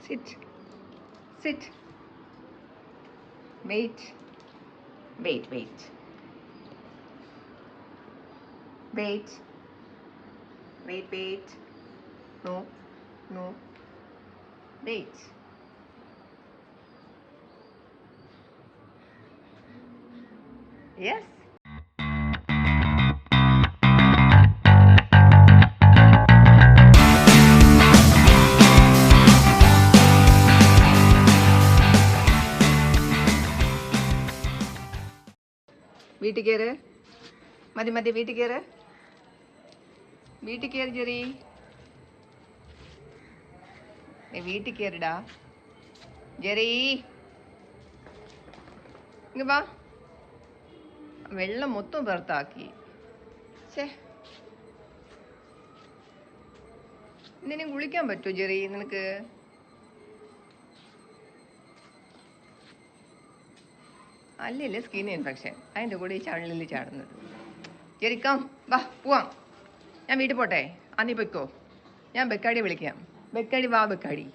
Sit. Sit. Wait. Wait, wait. Wait. Wait, wait. No. No. Wait. Yes. വീട്ടിൽ കയറ്. മതി മതി, വീട്ടിൽ കയറ്. വീട്ടിൽ കയറി ജെറി. വീട്ടിൽ കയറിടാ ജെറി. ഇങ്ങ വാ. വെള്ളം മൊത്തം പുറത്താക്കി. ഛേ, ഇന്നിനി കുളിക്കാൻ പറ്റുമോ ജെറി നിനക്ക്? അല്ലല്ലേ സ്കിൻ ഇൻഫെക്ഷൻ, അതിൻ്റെ കൂടെ ഈ ചള്ളിൽ ചാടുന്നത്. ജെറിക്കാം, വാ പോവാം. ഞാൻ വീട്ടിൽ പോട്ടെ. നീ പൊയ്ക്കോ. ഞാൻ ബെക്കാടി വിളിക്കാം. ബെക്കാടി വാ, ബെക്കാടി.